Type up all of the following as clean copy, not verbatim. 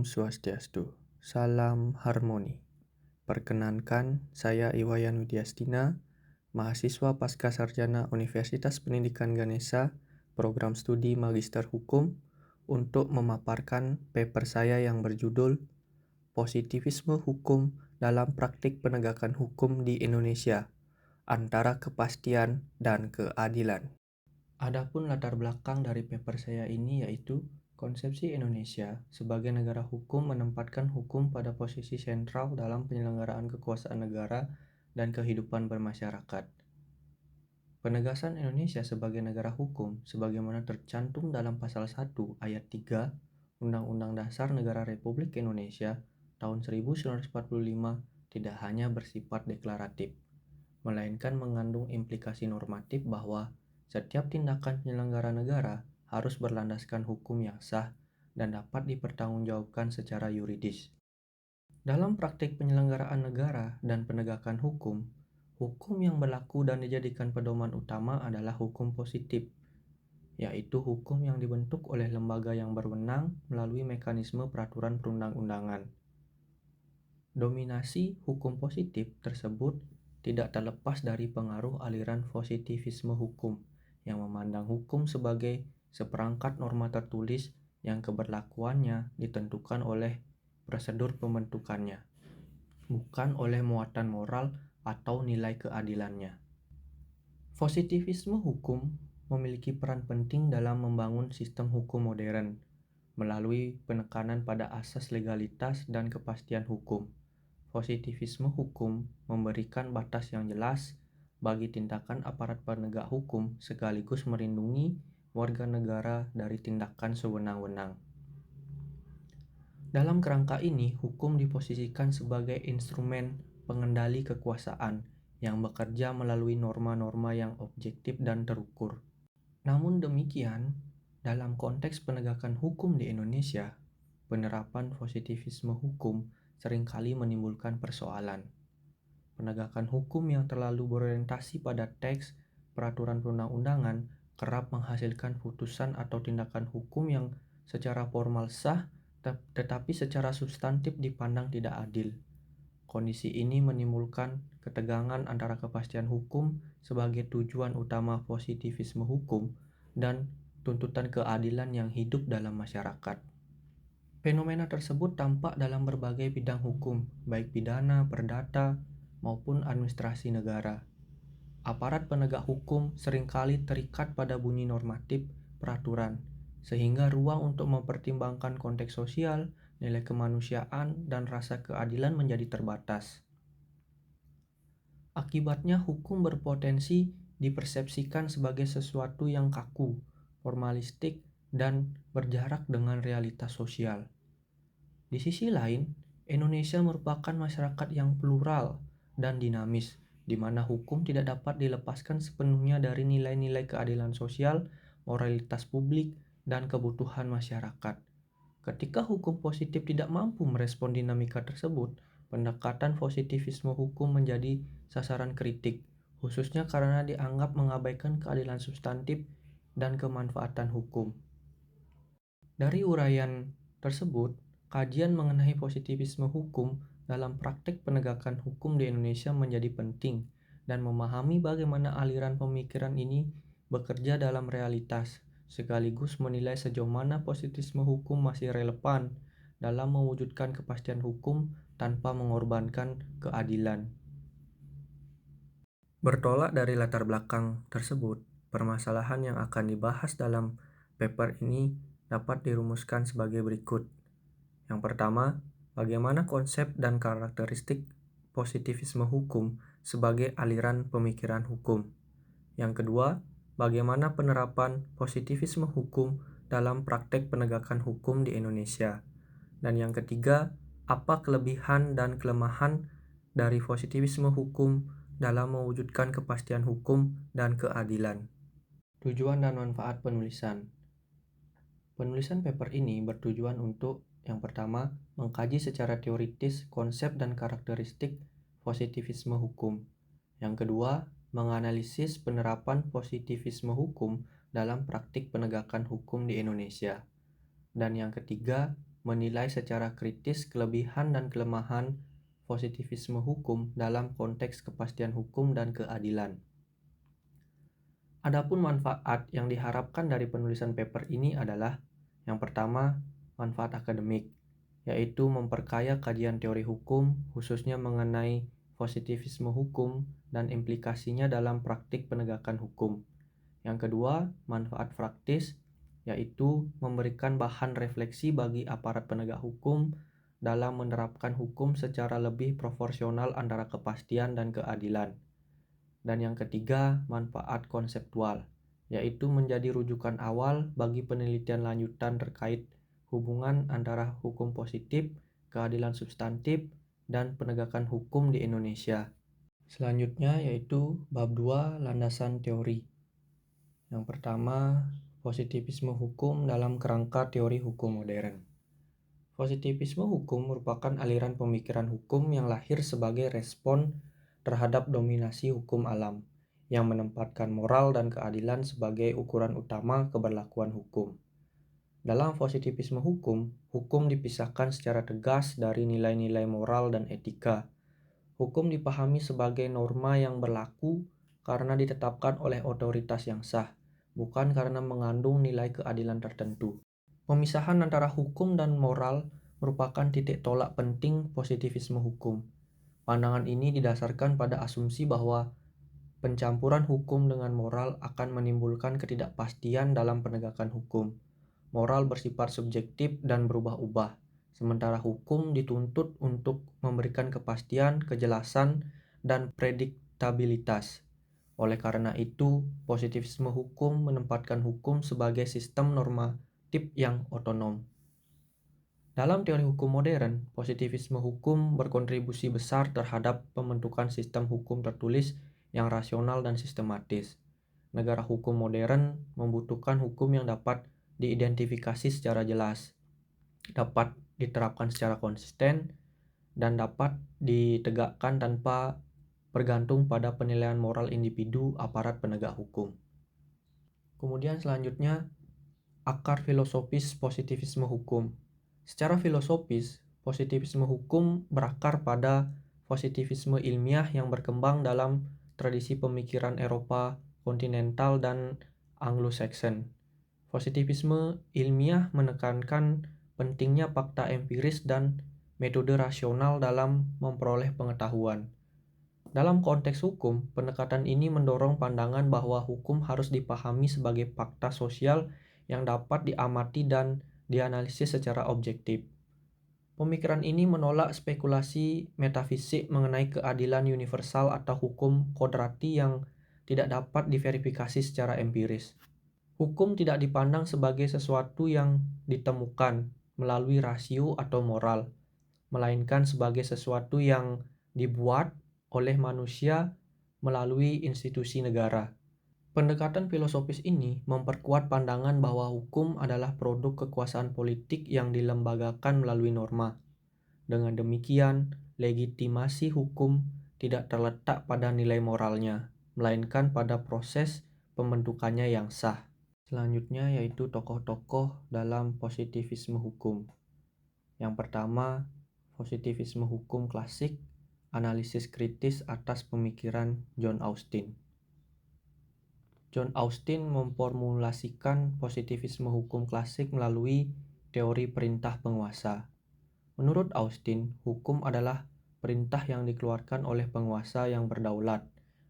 Om Swastiastu. Salam harmoni. Perkenankan, saya Iwayan Widyastina, mahasiswa Pascasarjana Universitas Pendidikan Ganesha, program studi Magister Hukum, untuk memaparkan paper saya yang berjudul Positivisme Hukum dalam Praktik Penegakan Hukum di Indonesia, Antara Kepastian dan Keadilan. Adapun latar belakang dari paper saya ini yaitu konsepsi Indonesia sebagai negara hukum menempatkan hukum pada posisi sentral dalam penyelenggaraan kekuasaan negara dan kehidupan bermasyarakat. Penegasan Indonesia sebagai negara hukum sebagaimana tercantum dalam pasal 1 ayat 3 Undang-Undang Dasar Negara Republik Indonesia tahun 1945 tidak hanya bersifat deklaratif, melainkan mengandung implikasi normatif bahwa setiap tindakan penyelenggara negara harus berlandaskan hukum yang sah dan dapat dipertanggungjawabkan secara yuridis. Dalam praktik penyelenggaraan negara dan penegakan hukum, hukum yang berlaku dan dijadikan pedoman utama adalah hukum positif, yaitu hukum yang dibentuk oleh lembaga yang berwenang melalui mekanisme peraturan perundang-undangan. Dominasi hukum positif tersebut tidak terlepas dari pengaruh aliran positivisme hukum yang memandang hukum sebagai seperangkat norma tertulis yang keberlakuannya ditentukan oleh prosedur pembentukannya, bukan oleh muatan moral atau nilai keadilannya. Positivisme hukum memiliki peran penting dalam membangun sistem hukum modern melalui penekanan pada asas legalitas dan kepastian hukum. Positivisme hukum memberikan batas yang jelas bagi tindakan aparat penegak hukum sekaligus melindungi warga negara dari tindakan sewenang-wenang. Dalam kerangka ini, hukum diposisikan sebagai instrumen pengendali kekuasaan yang bekerja melalui norma-norma yang objektif dan terukur. Namun demikian, dalam konteks penegakan hukum di Indonesia, penerapan positivisme hukum seringkali menimbulkan persoalan. Penegakan hukum yang terlalu berorientasi pada teks peraturan perundang-undangan kerap menghasilkan putusan atau tindakan hukum yang secara formal sah tetapi secara substantif dipandang tidak adil. Kondisi ini menimbulkan ketegangan antara kepastian hukum sebagai tujuan utama positivisme hukum dan tuntutan keadilan yang hidup dalam masyarakat. Fenomena tersebut tampak dalam berbagai bidang hukum, baik pidana, perdata, maupun administrasi negara. Aparat penegak hukum seringkali terikat pada bunyi normatif peraturan, sehingga ruang untuk mempertimbangkan konteks sosial, nilai kemanusiaan, dan rasa keadilan menjadi terbatas. Akibatnya, hukum berpotensi dipersepsikan sebagai sesuatu yang kaku, formalistik, dan berjarak dengan realitas sosial. Di sisi lain, Indonesia merupakan masyarakat yang plural dan dinamis, di mana hukum tidak dapat dilepaskan sepenuhnya dari nilai-nilai keadilan sosial, moralitas publik, dan kebutuhan masyarakat. Ketika hukum positif tidak mampu merespon dinamika tersebut, pendekatan positivisme hukum menjadi sasaran kritik, khususnya karena dianggap mengabaikan keadilan substantif dan kemanfaatan hukum. Dari uraian tersebut, kajian mengenai positivisme hukum dalam praktik penegakan hukum di Indonesia menjadi penting dan memahami bagaimana aliran pemikiran ini bekerja dalam realitas, sekaligus menilai sejauh mana positivisme hukum masih relevan dalam mewujudkan kepastian hukum tanpa mengorbankan keadilan. Bertolak dari latar belakang tersebut, permasalahan yang akan dibahas dalam paper ini dapat dirumuskan sebagai berikut. Yang pertama, bagaimana konsep dan karakteristik positivisme hukum sebagai aliran pemikiran hukum. Yang kedua, bagaimana penerapan positivisme hukum dalam praktek penegakan hukum di Indonesia. Dan yang ketiga, apa kelebihan dan kelemahan dari positivisme hukum dalam mewujudkan kepastian hukum dan keadilan. Tujuan dan manfaat penulisan. Penulisan paper ini bertujuan untuk yang pertama, mengkaji secara teoritis konsep dan karakteristik positivisme hukum. Yang kedua, menganalisis penerapan positivisme hukum dalam praktik penegakan hukum di Indonesia. Dan yang ketiga, menilai secara kritis kelebihan dan kelemahan positivisme hukum dalam konteks kepastian hukum dan keadilan. Adapun manfaat yang diharapkan dari penulisan paper ini adalah yang pertama, manfaat akademik, yaitu memperkaya kajian teori hukum khususnya mengenai positivisme hukum dan implikasinya dalam praktik penegakan hukum. Yang kedua, manfaat praktis, yaitu memberikan bahan refleksi bagi aparat penegak hukum dalam menerapkan hukum secara lebih proporsional antara kepastian dan keadilan. Dan yang ketiga, manfaat konseptual, yaitu menjadi rujukan awal bagi penelitian lanjutan terkait hubungan antara hukum positif, keadilan substantif, dan penegakan hukum di Indonesia. Selanjutnya yaitu bab 2 landasan teori. Yang pertama, positivisme hukum dalam kerangka teori hukum modern. Positivisme hukum merupakan aliran pemikiran hukum yang lahir sebagai respon terhadap dominasi hukum alam, yang menempatkan moral dan keadilan sebagai ukuran utama keberlakuan hukum. Dalam positivisme hukum, hukum dipisahkan secara tegas dari nilai-nilai moral dan etika. Hukum dipahami sebagai norma yang berlaku karena ditetapkan oleh otoritas yang sah, bukan karena mengandung nilai keadilan tertentu. Pemisahan antara hukum dan moral merupakan titik tolak penting positivisme hukum. Pandangan ini didasarkan pada asumsi bahwa pencampuran hukum dengan moral akan menimbulkan ketidakpastian dalam penegakan hukum. Moral bersifat subjektif dan berubah-ubah, sementara hukum dituntut untuk memberikan kepastian, kejelasan, dan prediktabilitas. Oleh karena itu, positivisme hukum menempatkan hukum sebagai sistem normatif yang otonom. Dalam teori hukum modern, positivisme hukum berkontribusi besar terhadap pembentukan sistem hukum tertulis yang rasional dan sistematis. Negara hukum modern membutuhkan hukum yang dapat diidentifikasi secara jelas, dapat diterapkan secara konsisten, dan dapat ditegakkan tanpa bergantung pada penilaian moral individu aparat penegak hukum. Kemudian selanjutnya, akar filosofis positivisme hukum. Secara filosofis, positivisme hukum berakar pada positivisme ilmiah yang berkembang dalam tradisi pemikiran Eropa kontinental dan Anglo-Saxon. Positivisme ilmiah menekankan pentingnya fakta empiris dan metode rasional dalam memperoleh pengetahuan. Dalam konteks hukum, pendekatan ini mendorong pandangan bahwa hukum harus dipahami sebagai fakta sosial yang dapat diamati dan dianalisis secara objektif. Pemikiran ini menolak spekulasi metafisik mengenai keadilan universal atau hukum kodrati yang tidak dapat diverifikasi secara empiris. Hukum tidak dipandang sebagai sesuatu yang ditemukan melalui rasio atau moral, melainkan sebagai sesuatu yang dibuat oleh manusia melalui institusi negara. Pendekatan filosofis ini memperkuat pandangan bahwa hukum adalah produk kekuasaan politik yang dilembagakan melalui norma. Dengan demikian, legitimasi hukum tidak terletak pada nilai moralnya, melainkan pada proses pembentukannya yang sah. Selanjutnya yaitu tokoh-tokoh dalam positivisme hukum. Yang pertama, positivisme hukum klasik, analisis kritis atas pemikiran John Austin. John Austin memformulasikan positivisme hukum klasik melalui teori perintah penguasa. Menurut Austin, hukum adalah perintah yang dikeluarkan oleh penguasa yang berdaulat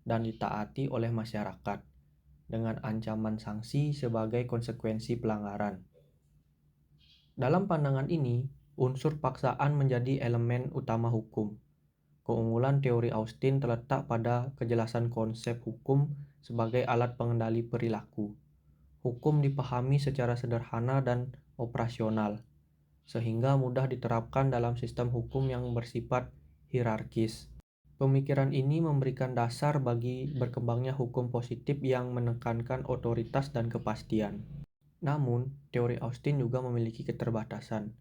dan ditaati oleh masyarakat, dengan ancaman sanksi sebagai konsekuensi pelanggaran. Dalam pandangan ini, unsur paksaan menjadi elemen utama hukum. Keunggulan teori Austin terletak pada kejelasan konsep hukum sebagai alat pengendali perilaku. Hukum dipahami secara sederhana dan operasional, sehingga mudah diterapkan dalam sistem hukum yang bersifat hierarkis. Pemikiran ini memberikan dasar bagi berkembangnya hukum positif yang menekankan otoritas dan kepastian. Namun, teori Austin juga memiliki keterbatasan.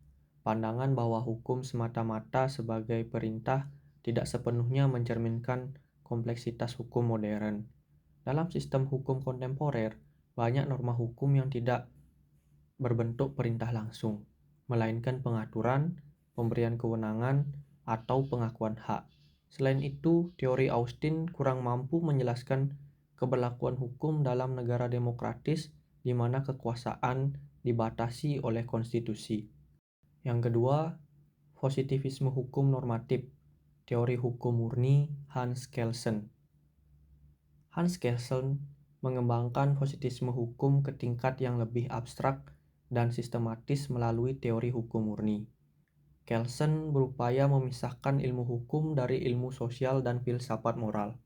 Pandangan bahwa hukum semata-mata sebagai perintah tidak sepenuhnya mencerminkan kompleksitas hukum modern. Dalam sistem hukum kontemporer, banyak norma hukum yang tidak berbentuk perintah langsung. melainkan pengaturan, pemberian kewenangan, atau pengakuan hak. Selain itu, teori Austin kurang mampu menjelaskan keberlakuan hukum dalam negara demokratis di mana kekuasaan dibatasi oleh konstitusi. Yang kedua, positivisme hukum normatif, teori hukum murni Hans Kelsen. Hans Kelsen mengembangkan positivisme hukum ke tingkat yang lebih abstrak dan sistematis melalui teori hukum murni. Kelsen berupaya memisahkan ilmu hukum dari ilmu sosial dan filsafat moral.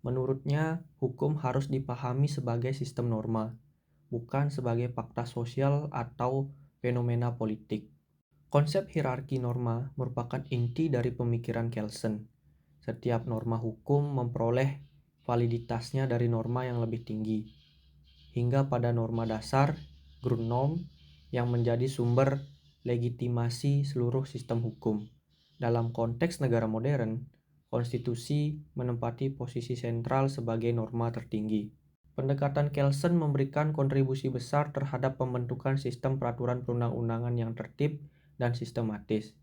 Menurutnya, hukum harus dipahami sebagai sistem norma, bukan sebagai fakta sosial atau fenomena politik. Konsep hierarki norma merupakan inti dari pemikiran Kelsen. Setiap norma hukum memperoleh validitasnya dari norma yang lebih tinggi, hingga pada norma dasar, Grundnorm, yang menjadi sumber legitimasi seluruh sistem hukum. Dalam konteks negara modern, konstitusi menempati posisi sentral sebagai norma tertinggi. Pendekatan Kelsen memberikan kontribusi besar terhadap pembentukan sistem peraturan perundang-undangan yang tertib dan sistematis.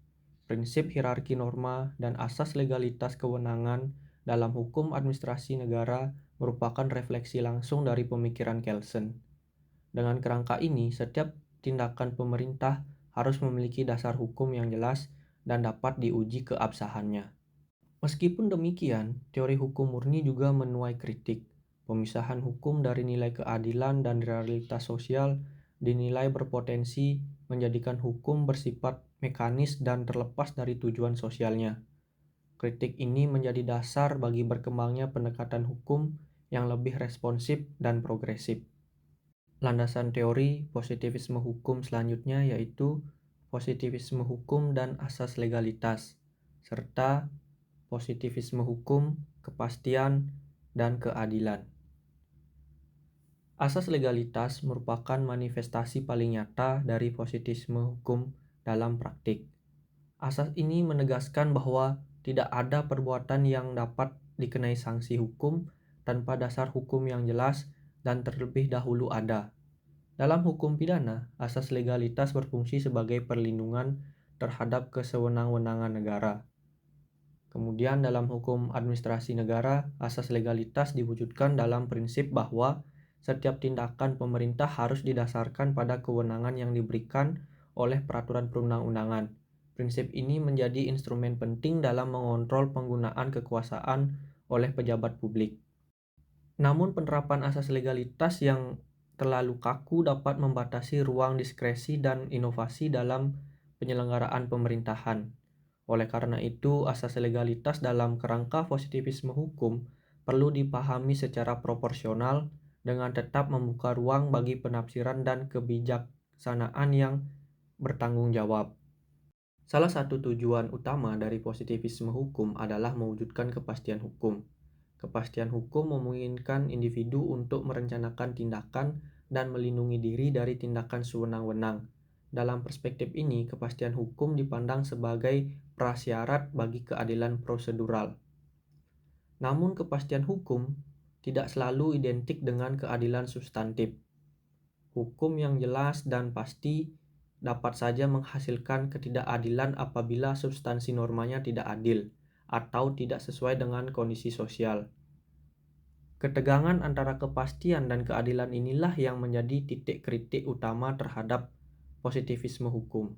Prinsip hierarki norma dan asas legalitas kewenangan dalam hukum administrasi negara merupakan refleksi langsung dari pemikiran Kelsen. Dengan kerangka ini, setiap tindakan pemerintah harus memiliki dasar hukum yang jelas dan dapat diuji keabsahannya. Meskipun demikian, teori hukum murni juga menuai kritik. Pemisahan hukum dari nilai keadilan dan realitas sosial dinilai berpotensi menjadikan hukum bersifat mekanis dan terlepas dari tujuan sosialnya. Kritik ini menjadi dasar bagi berkembangnya pendekatan hukum yang lebih responsif dan progresif. Landasan teori positivisme hukum selanjutnya yaitu positivisme hukum dan asas legalitas, serta positivisme hukum, kepastian, dan keadilan. Asas legalitas merupakan manifestasi paling nyata dari positivisme hukum dalam praktik. Asas ini menegaskan bahwa tidak ada perbuatan yang dapat dikenai sanksi hukum tanpa dasar hukum yang jelas dan terlebih dahulu ada. Dalam hukum pidana, asas legalitas berfungsi sebagai perlindungan terhadap kesewenang-wenangan negara. Kemudian dalam hukum administrasi negara, asas legalitas diwujudkan dalam prinsip bahwa setiap tindakan pemerintah harus didasarkan pada kewenangan yang diberikan oleh peraturan perundang-undangan. Prinsip ini menjadi instrumen penting dalam mengontrol penggunaan kekuasaan oleh pejabat publik. Namun penerapan asas legalitas yang terlalu kaku dapat membatasi ruang diskresi dan inovasi dalam penyelenggaraan pemerintahan. Oleh karena itu, asas legalitas dalam kerangka positivisme hukum perlu dipahami secara proporsional dengan tetap membuka ruang bagi penafsiran dan kebijaksanaan yang bertanggung jawab. Salah satu tujuan utama dari positivisme hukum adalah mewujudkan kepastian hukum. Kepastian hukum memungkinkan individu untuk merencanakan tindakan dan melindungi diri dari tindakan sewenang-wenang. Dalam perspektif ini, kepastian hukum dipandang sebagai prasyarat bagi keadilan prosedural. Namun, kepastian hukum tidak selalu identik dengan keadilan substantif. Hukum yang jelas dan pasti dapat saja menghasilkan ketidakadilan apabila substansi normanya tidak adil atau tidak sesuai dengan kondisi sosial. Ketegangan antara kepastian dan keadilan inilah yang menjadi titik kritik utama terhadap positivisme hukum.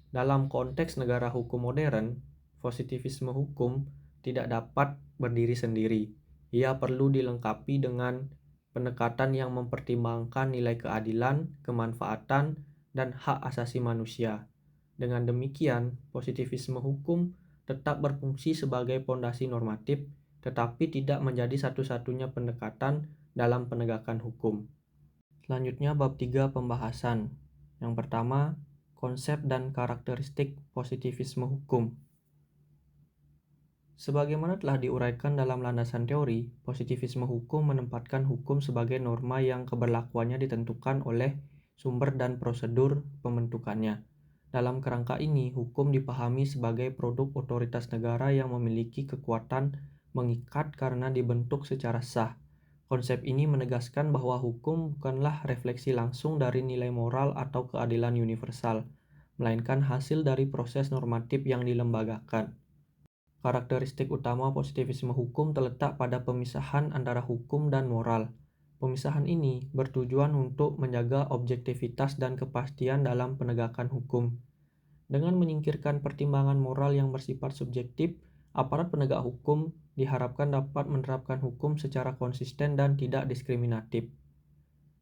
Dalam konteks negara hukum modern, positivisme hukum tidak dapat berdiri sendiri. Ia perlu dilengkapi dengan pendekatan yang mempertimbangkan nilai keadilan, kemanfaatan, dan hak asasi manusia. Dengan demikian, positivisme hukum tetap berfungsi sebagai pondasi normatif, tetapi tidak menjadi satu-satunya pendekatan dalam penegakan hukum. Selanjutnya bab 3 pembahasan. Yang pertama, konsep dan karakteristik positivisme hukum. Sebagaimana telah diuraikan dalam landasan teori, positivisme hukum menempatkan hukum sebagai norma yang keberlakuannya ditentukan oleh sumber dan prosedur pembentukannya. Dalam kerangka ini, hukum dipahami sebagai produk otoritas negara yang memiliki kekuatan mengikat karena dibentuk secara sah. Konsep ini menegaskan bahwa hukum bukanlah refleksi langsung dari nilai moral atau keadilan universal, melainkan hasil dari proses normatif yang dilembagakan. Karakteristik utama positivisme hukum terletak pada pemisahan antara hukum dan moral. Pemisahan ini bertujuan untuk menjaga objektivitas dan kepastian dalam penegakan hukum. Dengan menyingkirkan pertimbangan moral yang bersifat subjektif, aparat penegak hukum diharapkan dapat menerapkan hukum secara konsisten dan tidak diskriminatif.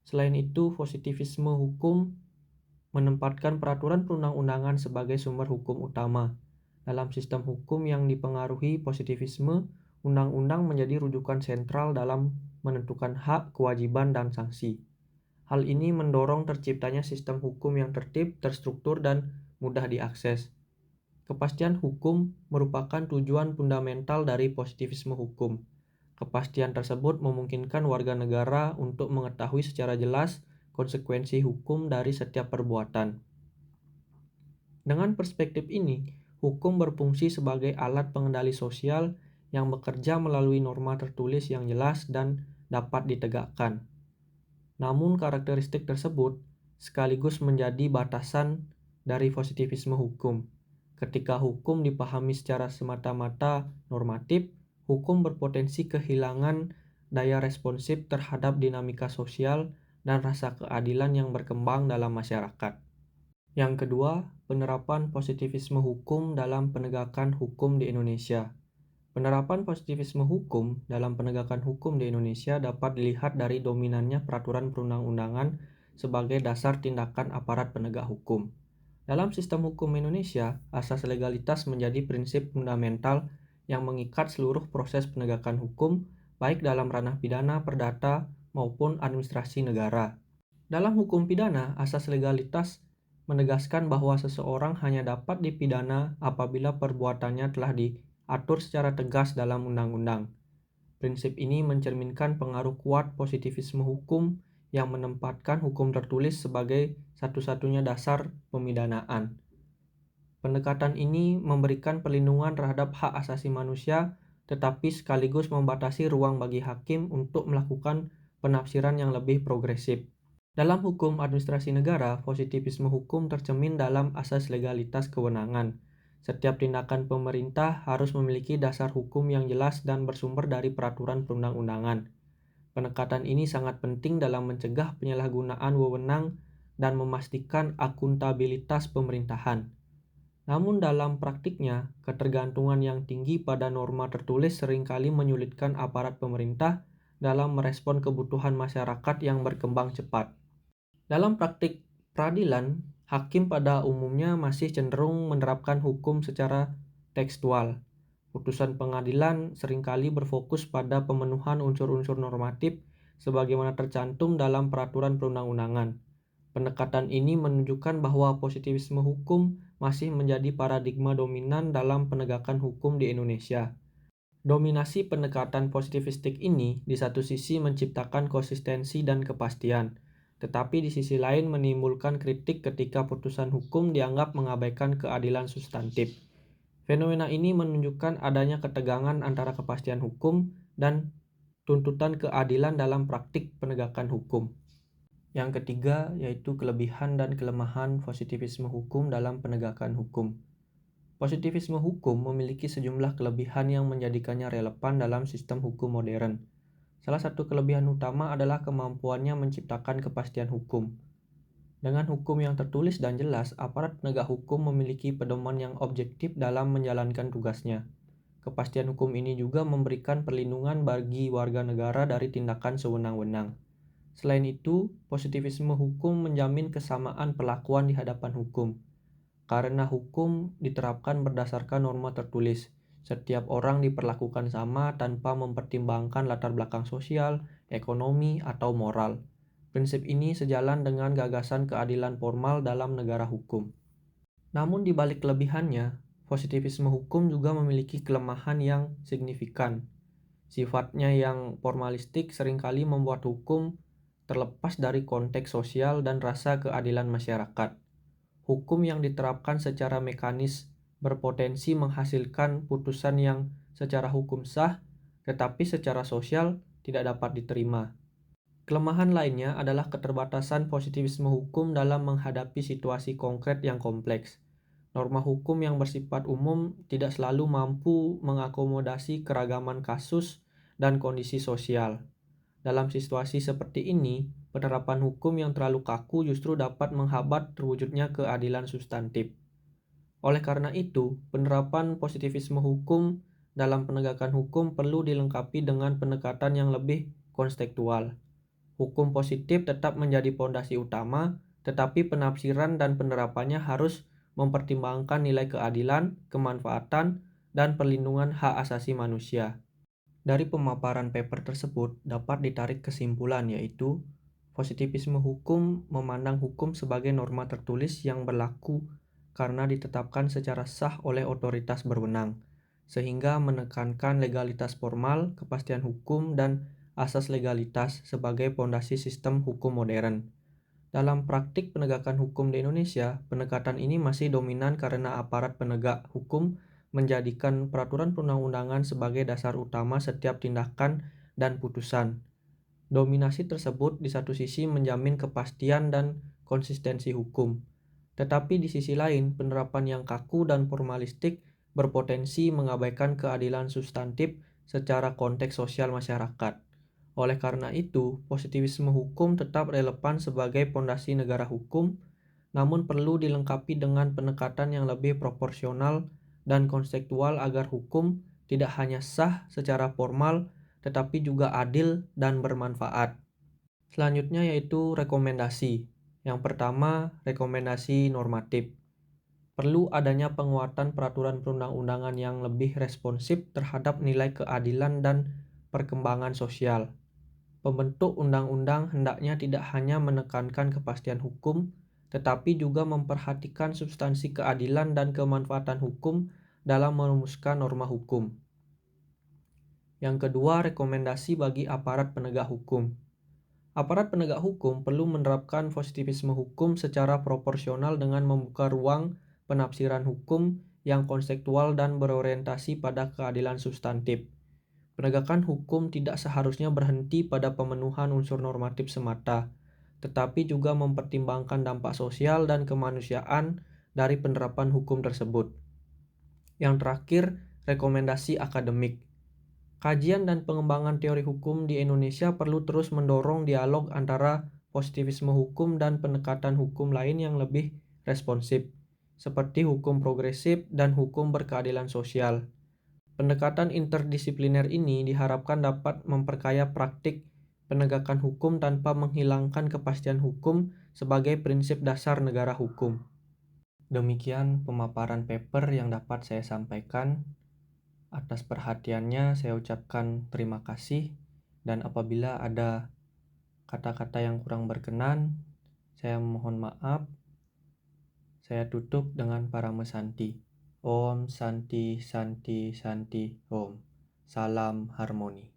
Selain itu, positivisme hukum menempatkan peraturan perundang-undangan sebagai sumber hukum utama. Dalam sistem hukum yang dipengaruhi positivisme, undang-undang menjadi rujukan sentral dalam menentukan hak, kewajiban, dan sanksi. Hal ini mendorong terciptanya sistem hukum yang tertib, terstruktur, dan mudah diakses. Kepastian hukum merupakan tujuan fundamental dari positivisme hukum. Kepastian tersebut memungkinkan warga negara untuk mengetahui secara jelas konsekuensi hukum dari setiap perbuatan. Dengan perspektif ini, hukum berfungsi sebagai alat pengendali sosial yang bekerja melalui norma tertulis yang jelas dan dapat ditegakkan. Namun karakteristik tersebut sekaligus menjadi batasan dari positivisme hukum. Ketika hukum dipahami secara semata-mata normatif, hukum berpotensi kehilangan daya responsif terhadap dinamika sosial dan rasa keadilan yang berkembang dalam masyarakat. Yang kedua, penerapan positivisme hukum dalam penegakan hukum di Indonesia. Penerapan positivisme hukum dalam penegakan hukum di Indonesia dapat dilihat dari dominannya peraturan perundang-undangan sebagai dasar tindakan aparat penegak hukum. Dalam sistem hukum Indonesia, asas legalitas menjadi prinsip fundamental yang mengikat seluruh proses penegakan hukum, baik dalam ranah pidana, perdata, maupun administrasi negara. Dalam hukum pidana, asas legalitas menegaskan bahwa seseorang hanya dapat dipidana apabila perbuatannya telah diatur secara tegas dalam undang-undang. Prinsip ini mencerminkan pengaruh kuat positivisme hukum yang menempatkan hukum tertulis sebagai satu-satunya dasar pemidanaan. Pendekatan ini memberikan perlindungan terhadap hak asasi manusia, tetapi sekaligus membatasi ruang bagi hakim untuk melakukan penafsiran yang lebih progresif. Dalam hukum administrasi negara, positivisme hukum tercermin dalam asas legalitas kewenangan. Setiap tindakan pemerintah harus memiliki dasar hukum yang jelas dan bersumber dari peraturan perundang-undangan. Pendekatan ini sangat penting dalam mencegah penyalahgunaan wewenang dan memastikan akuntabilitas pemerintahan. Namun dalam praktiknya, ketergantungan yang tinggi pada norma tertulis seringkali menyulitkan aparat pemerintah dalam merespon kebutuhan masyarakat yang berkembang cepat. Dalam praktik peradilan, hakim pada umumnya masih cenderung menerapkan hukum secara tekstual. Putusan pengadilan seringkali berfokus pada pemenuhan unsur-unsur normatif sebagaimana tercantum dalam peraturan perundang-undangan. Pendekatan ini menunjukkan bahwa positivisme hukum masih menjadi paradigma dominan dalam penegakan hukum di Indonesia. Dominasi pendekatan positivistik ini di satu sisi menciptakan konsistensi dan kepastian, tetapi di sisi lain menimbulkan kritik ketika putusan hukum dianggap mengabaikan keadilan substantif. Fenomena ini menunjukkan adanya ketegangan antara kepastian hukum dan tuntutan keadilan dalam praktik penegakan hukum. Yang ketiga yaitu kelebihan dan kelemahan positivisme hukum dalam penegakan hukum. Positivisme hukum memiliki sejumlah kelebihan yang menjadikannya relevan dalam sistem hukum modern. Salah satu kelebihan utama adalah kemampuannya menciptakan kepastian hukum. Dengan hukum yang tertulis dan jelas, aparat penegak hukum memiliki pedoman yang objektif dalam menjalankan tugasnya. Kepastian hukum ini juga memberikan perlindungan bagi warga negara dari tindakan sewenang-wenang. Selain itu, positivisme hukum menjamin kesamaan perlakuan di hadapan hukum. Karena hukum diterapkan berdasarkan norma tertulis, setiap orang diperlakukan sama tanpa mempertimbangkan latar belakang sosial, ekonomi, atau moral. Prinsip ini sejalan dengan gagasan keadilan formal dalam negara hukum. Namun di balik kelebihannya, positivisme hukum juga memiliki kelemahan yang signifikan. Sifatnya yang formalistik seringkali membuat hukum terlepas dari konteks sosial dan rasa keadilan masyarakat. Hukum yang diterapkan secara mekanis berpotensi menghasilkan putusan yang secara hukum sah, tetapi secara sosial tidak dapat diterima. Kelemahan lainnya adalah keterbatasan positivisme hukum dalam menghadapi situasi konkret yang kompleks. Norma hukum yang bersifat umum tidak selalu mampu mengakomodasi keragaman kasus dan kondisi sosial. Dalam situasi seperti ini, penerapan hukum yang terlalu kaku justru dapat menghambat terwujudnya keadilan substantif. Oleh karena itu, penerapan positivisme hukum dalam penegakan hukum perlu dilengkapi dengan pendekatan yang lebih kontekstual. Hukum positif tetap menjadi pondasi utama, tetapi penafsiran dan penerapannya harus mempertimbangkan nilai keadilan, kemanfaatan, dan perlindungan hak asasi manusia. Dari pemaparan paper tersebut dapat ditarik kesimpulan yaitu positivisme hukum memandang hukum sebagai norma tertulis yang berlaku karena ditetapkan secara sah oleh otoritas berwenang, sehingga menekankan legalitas formal, kepastian hukum, dan asas legalitas sebagai pondasi sistem hukum modern. Dalam praktik penegakan hukum di Indonesia, pendekatan ini masih dominan karena aparat penegak hukum menjadikan peraturan perundang-undangan sebagai dasar utama setiap tindakan dan putusan. Dominasi tersebut di satu sisi menjamin kepastian dan konsistensi hukum, tetapi di sisi lain penerapan yang kaku dan formalistik berpotensi mengabaikan keadilan substantif secara konteks sosial masyarakat. Oleh karena itu, positivisme hukum tetap relevan sebagai pondasi negara hukum, namun perlu dilengkapi dengan pendekatan yang lebih proporsional dan kontekstual agar hukum tidak hanya sah secara formal, tetapi juga adil dan bermanfaat. Selanjutnya yaitu rekomendasi. Yang pertama, rekomendasi normatif. Perlu adanya penguatan peraturan perundang-undangan yang lebih responsif terhadap nilai keadilan dan perkembangan sosial. Pembentuk undang-undang hendaknya tidak hanya menekankan kepastian hukum, tetapi juga memperhatikan substansi keadilan dan kemanfaatan hukum dalam merumuskan norma hukum. Yang kedua, rekomendasi bagi aparat penegak hukum. Aparat penegak hukum perlu menerapkan positivisme hukum secara proporsional dengan membuka ruang penafsiran hukum yang kontekstual dan berorientasi pada keadilan substantif. Penegakan hukum tidak seharusnya berhenti pada pemenuhan unsur normatif semata, tetapi juga mempertimbangkan dampak sosial dan kemanusiaan dari penerapan hukum tersebut. Yang terakhir, rekomendasi akademik. Kajian dan pengembangan teori hukum di Indonesia perlu terus mendorong dialog antara positivisme hukum dan pendekatan hukum lain yang lebih responsif, seperti hukum progresif dan hukum berkeadilan sosial. Pendekatan interdisipliner ini diharapkan dapat memperkaya praktik penegakan hukum tanpa menghilangkan kepastian hukum sebagai prinsip dasar negara hukum. Demikian pemaparan paper yang dapat saya sampaikan. Atas perhatiannya saya ucapkan terima kasih, dan apabila ada kata-kata yang kurang berkenan, saya mohon maaf. Saya tutup dengan parame Santi. Om Santi Santi Santi Om. Salam harmoni.